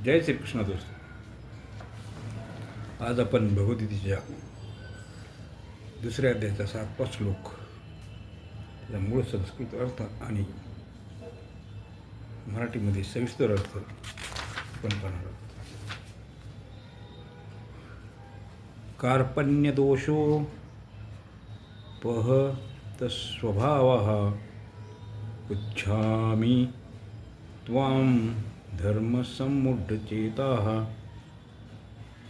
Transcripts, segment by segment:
जय श्रीकृष्ण दोस्त. आज आपण भगवद्गीतेच्या दुसऱ्या अध्यायाचा 7वा श्लोक, त्याचा मूळ संस्कृत अर्थ आणि मराठीमध्ये सविस्तर अर्थ आपण पाहणार आहोत. कार्पण्यदोषो पहतस्वभावः पुच्छामि त्वां धर्मसम्मुढचेताः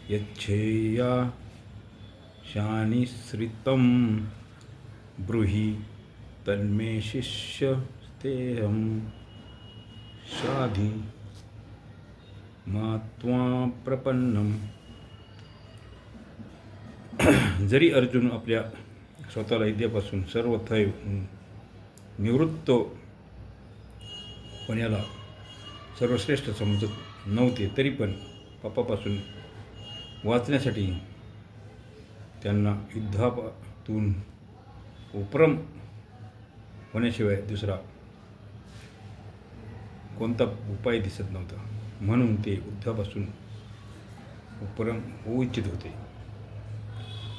यच्छेया शानिश्रितं ब्रूहि तन्मे शिष्यस्तेऽहं साधि मा त्वां प्रपन्नम्. जरी अर्जुन आपल्या स्वतःला विद्यापासून सर्वथैव निवृत्त होण्याला सर्वश्रेष्ठ समजत नव्हते, तरी पण पापापासून वाचण्यासाठी त्यांना युद्धातून उपरम होण्याशिवाय दुसरा कोणता उपाय दिसत नव्हता. म्हणून ते युद्धापासून उपरम होऊ इच्छित होते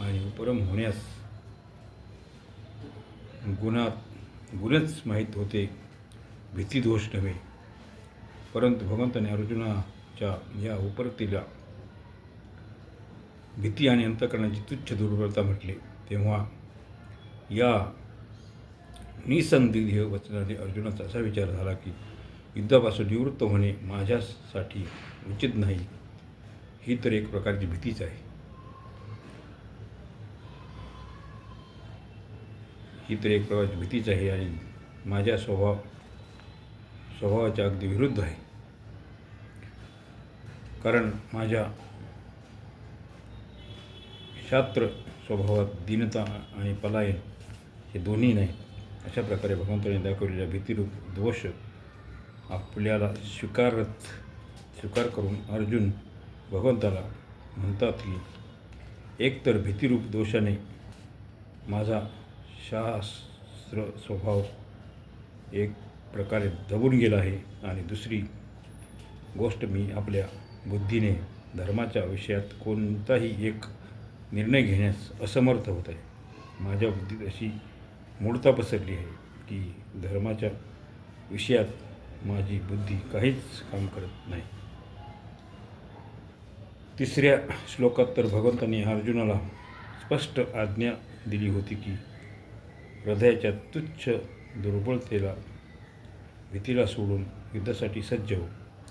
आणि उपरम होण्यास गुणच माहीत होते, भीतीदोष नव्हे. परंतु भगवंताने अर्जुनाच्या या उपरतीला भीती आणि अंतःकरणाची तुच्छ दुर्बलता म्हटले. तेव्हा या निसंदिग्ध वचनाने अर्जुनाचा असा विचार झाला की युद्धापासून निवृत्त होणे माझ्यासाठी उचित नाही. ही तर एक प्रकारची भीतीच आहे. आणि माझ्या स्वभावाच्या अगदी विरुद्ध आहे. कारण माझ्या शास्त्र स्वभावात दीनता आणि पलायन हे दोन्ही नाही. अशा प्रकारे भगवंताने दाखवलेल्या भीतीरूप दोष आपल्याला स्वीकार करून अर्जुन भगवंताला म्हणतात की एकतर भीतीरूप दोषाने माझा शास्त्र स्वभाव एक प्रकारे दबून गेला आहे, आणि दुसरी गोष्ट मी आपल्या बुद्धीने धर्माच्या विषयात कोणताही एक निर्णय घेण्यास असमर्थ होत आहे. माझ्या बुद्धीत अशी मूढता पसरली आहे की धर्माच्या विषयात माझी बुद्धी काहीच काम करत नाही. तिसऱ्या श्लोकात तर भगवंतांनी अर्जुनाला स्पष्ट आज्ञा दिली होती की हृदयाच्या तुच्छ दुर्बलतेला, भीतीला सोडून युद्धासाठी सज्ज हो.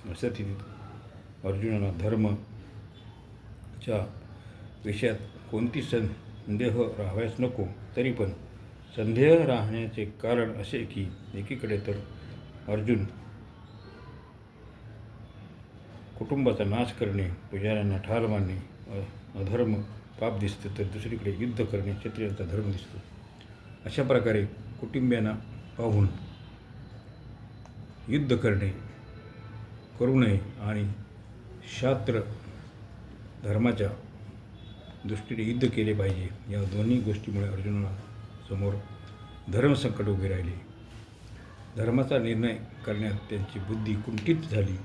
अशा स्थितीत अर्जुनाला धर्माच्या विषयात कोणती संदेह राहावयास नको. तरी पण संदेह राहण्याचे कारण असे की एकीकडे तर अर्जुन कुटुंबाचा नाश करणे, पुजाऱ्यांना ठार मारणे अधर्म पाप दिसते, तर दुसरीकडे युद्ध करणे क्षत्रियांचा धर्म दिसतो. अशा प्रकारे कुटुंबियांना पाहून युद्ध करू नये आणि शास्त्र धर्माच्या दृष्टीने युद्ध केले पाहिजे. या दोन्ही गोष्टीमुळे अर्जुनाला समोर धर्मसंकट उभे राहिले. धर्माचा निर्णय करण्यात त्यांची बुद्धी कुंठित झाली.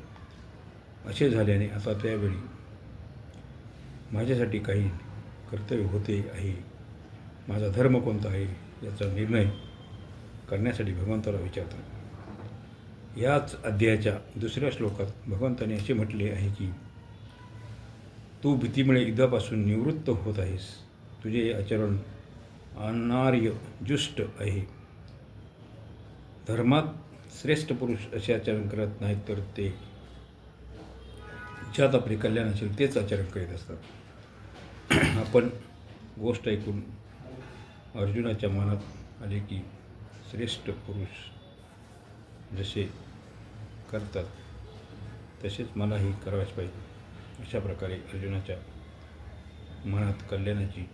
असे झाल्याने आता त्यावेळी माझ्यासाठी काही कर्तव्य होते आहे. माझा धर्म कोणता आहे याचा निर्णय करण्यासाठी भगवंताला विचारतात. याच अध्यायाच्या दुसऱ्या श्लोकात भगवंताने असे म्हटले आहे की तू भीतीमुळे युद्धापासून निवृत्त होत आहेस. तुझे आचरण अनार्य जुष्ट आहे. धर्मात श्रेष्ठ पुरुष असे आचरण करत नाहीत, तर ते ज्यात आपले कल्याण असेल तेच आचरण करीत असतात. आपण गोष्ट ऐकून अर्जुनाच्या मनात आले की श्रेष्ठ पुरुष जसे करतात तसेच मलाही करावेच पाहिजे. अशा प्रकारे अर्जुनाच्या मनात कल्याणाची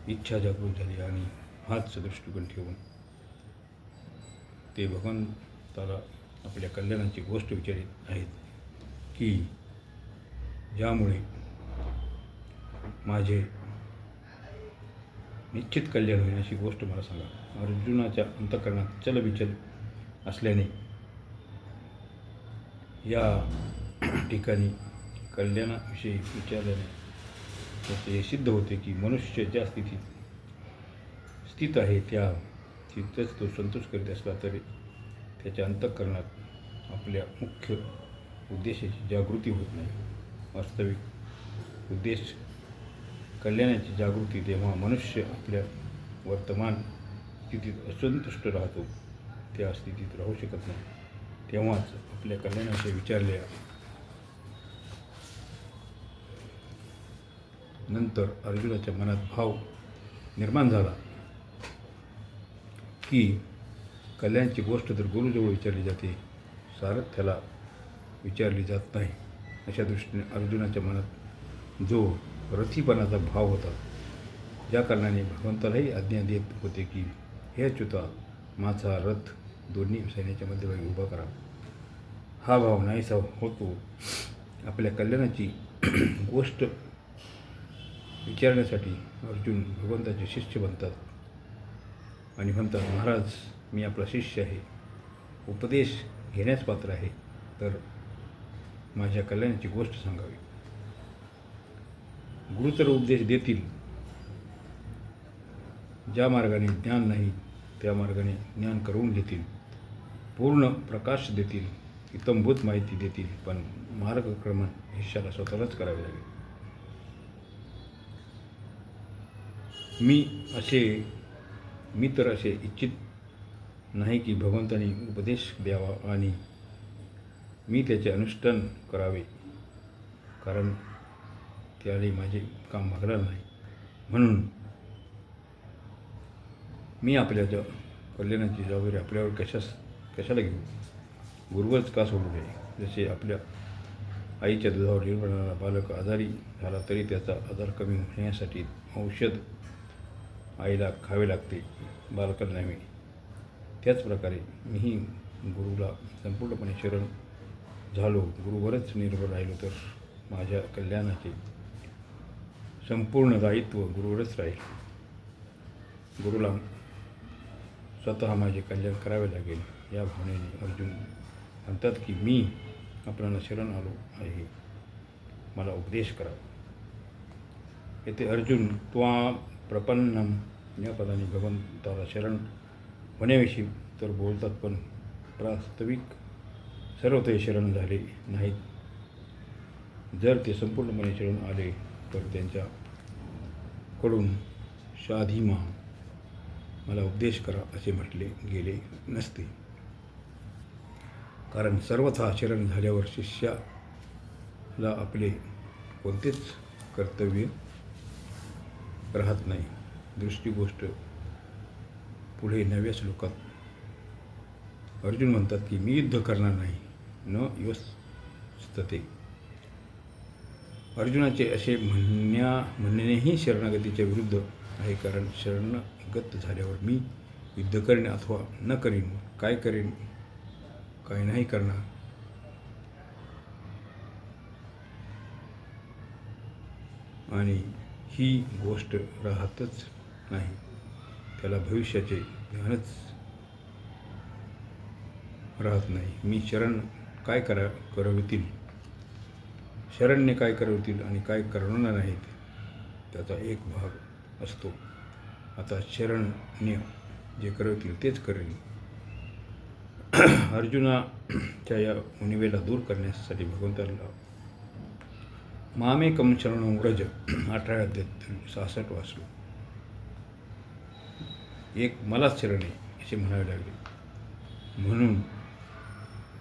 इच्छा जागृत झाली आणि हाच दृष्टिकोन ठेवून ते भगवंताला आपल्या कल्याणाची गोष्ट विचारित आहेत की ज्यामुळे माझे निश्चित कल्याण होईल अशी गोष्ट मला सांगा. अर्जुनाच्या अंतःकरणात चलबिचल असल्याने या ठिकाणी कल्याणाविषयी विचारल्याने त्याचे हे सिद्ध होते की मनुष्य ज्या स्थित आहे त्या तिथंच तो संतोष करीत असला तरी त्याच्या अंतःकरणात आपल्या मुख्य उद्देशाची जागृती होत नाही. वास्तविक उद्देश कल्याणाची जागृती तेव्हा मनुष्य आपल्या वर्तमान स्थितीत असंतुष्ट राहतो, त्या स्थितीत राहू शकत नाही. तेव्हाच आपल्या कल्याणाविषयी विचारल्या नंतर अर्जुनाच्या मनात भाव निर्माण झाला की कल्याणाची गोष्ट तर गुरुजवळ विचारली जाते, सारथ्याला विचारली जात नाही. अशा दृष्टीने अर्जुनाच्या मनात जो रथीपणाचा भाव होता, ज्या कारणाने भगवंतालाही आज्ञा देत होते की हे अच्युता, माझा रथ दोन्ही सैन्याच्या मध्यभागी उभा करा, हा भाव नाहीसा होतो. आपल्या कल्याणाची गोष्ट विचारण्यासाठी अर्जुन भगवंताचे शिष्य बनतात आणि म्हणतात, महाराज, मी आपला शिष्य आहे, उपदेश घेण्यास पात्र आहे, तर माझ्या कल्याणाची गोष्ट सांगावी. गुरु तर उपदेश देतील, ज्या मार्गाने ज्ञान नाही त्या मार्गाने ज्ञान करून देतील, पूर्ण प्रकाश देतील, इतंभूत माहिती देतील, पण मार्गक्रमण शिष्याला स्वतःलाच करावे लागेल. मी तर असे इच्छित नाही की भगवंताने उपदेश द्यावा आणि मी त्याचे अनुष्ठान करावे, कारण त्याने माझे काम भागणार नाही. म्हणून मी आपल्या कल्याणाची जबाबदारी आपल्यावर कशाला घेऊ? गुरुवरच का सोडू नये? जसे आपल्या आईच्या दुधावर निर्भरणारा बालक आजारी झाला तरी त्याचा आजार कमी होण्यासाठी औषध आईला खावे लागते, बालकांना नव्हे. त्याचप्रकारे मीही गुरुला संपूर्णपणे शरण झालो, गुरुवरच निर्भर राहिलो तर माझ्या कल्याणाचे संपूर्ण दायित्व गुरुवरच राहील. गुरुला स्वतः माझे कल्याण करावे लागेल. या भावनेने अर्जुन म्हणतात की मी आपल्याला शरण आलो आहे, मला उपदेश करा. येथे अर्जुन त्वा प्रपन्नम या पदाने भगवंताला शरण होण्याविषयी तर बोलतात, पण वास्तविक सर्व ते शरण झाले नाहीत. जर ते संपूर्णपणे शरण आले तर त्यांच्याकडून शाधीमा, मला उपदेश करा, असे म्हटले गेले नसते. कारण सर्वथा शरण झाल्यावर शिष्याला आपले कोणतेच कर्तव्य राहत नाही. दुसरी गोष्ट, पुढे 9व्या श्लोकात अर्जुन म्हणतात की मी युद्ध करणार नाही, न योस्तते. अर्जुनाचे असे म्हणणेही शरणागतीच्या विरुद्ध आहे, कारण शरणागत झाल्यावर मी युद्ध करेन अथवा न करीन, काय करेन काय नाही करणार, आणि ही गोष्ट राहतच नाही. त्याला भविष्याचे ध्यानच राहत नाही. मी शरण काय करवितील, शरण्य काय करवितील आणि काय करणार नाहीत, त्याचा एक भाग असतो. आता शरण्य जे करवितील तेच करेल. अर्जुनाच्या या उणिवेला दूर करण्यासाठी भगवंताला मामेकम शरणं व्रज 18 अध्यायात 66 वाचलो. एक मलाच शरण आहे असे म्हणावे लागले. म्हणून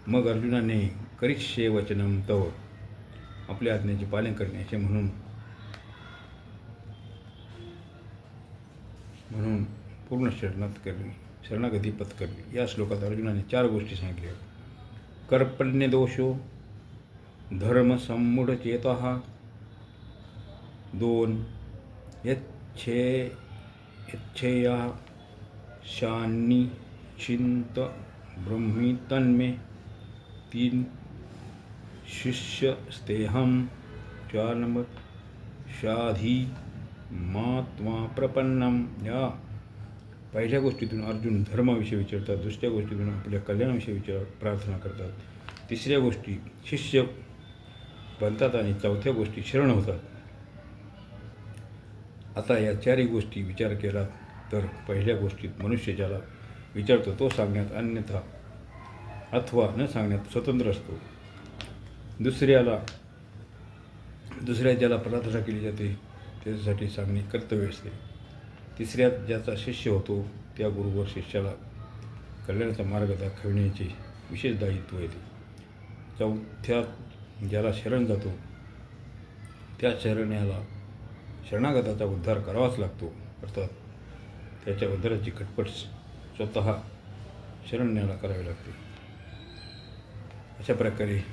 मग अर्जुनाने करिष्ये वचनम तव, आपल्या आज्ञेचे पालन करणे असे म्हणून पूर्ण शरणागती पत्करली. या श्लोकात अर्जुनाने 4 गोष्टी सांगितल्या. कर्पण्यदोषो धर्मसम्मूढचेतः, 2 यच्छेया शान्निचिंत ब्रह्मी तन्मे, 3 शिष्यस्तेहम, 4 नंबर शाधी मात्मा प्रपन्नम. या पहिल्या गोष्टीतून अर्जुन धर्माविषयी विचारतात, दुसऱ्या गोष्टीतून आपल्या कल्याणाविषयी प्रार्थना करतात, तिसऱ्या गोष्टी शिष्य बनतात आणि चौथ्या गोष्टी शरण होतात. आता या चारही गोष्टी विचार केला तर पहिल्या गोष्टीत मनुष्य ज्याला विचारतो तो सांगण्यात अन्यथा अथवा न सांगण्यात स्वतंत्र असतो. दुसऱ्या ज्याला प्रार्थना केली जाते त्याच्यासाठी सांगणे कर्तव्य असते. तिसऱ्यात ज्याचा शिष्य होतो त्या गुरुवर शिष्याला कल्याणाचा मार्ग दाखविण्याचे विशेष दायित्व येते. चौथ्यात ज्याला शरण जातो त्या शरणागताचा उद्धार करावाच लागतो. अर्थात त्याच्या उद्धाराची खटपट स्वतः शरण्याला करावी लागते. अशा प्रकारे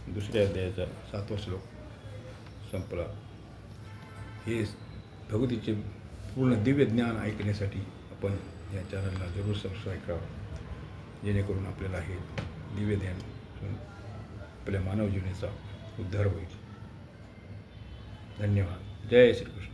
दुसऱ्या अध्यायाचा 7वा श्लोक संपला. हे भगवतीचे पूर्ण दिव्य ज्ञान ऐकण्यासाठी आपण या चॅनलला जरूर सबस्क्राईब करावं, जेणेकरून आपल्याला हे दिव्य ज्ञान आपल्या मानव जीवनाचा उद्धार होईल. धन्यवाद. जय श्रीकृष्ण.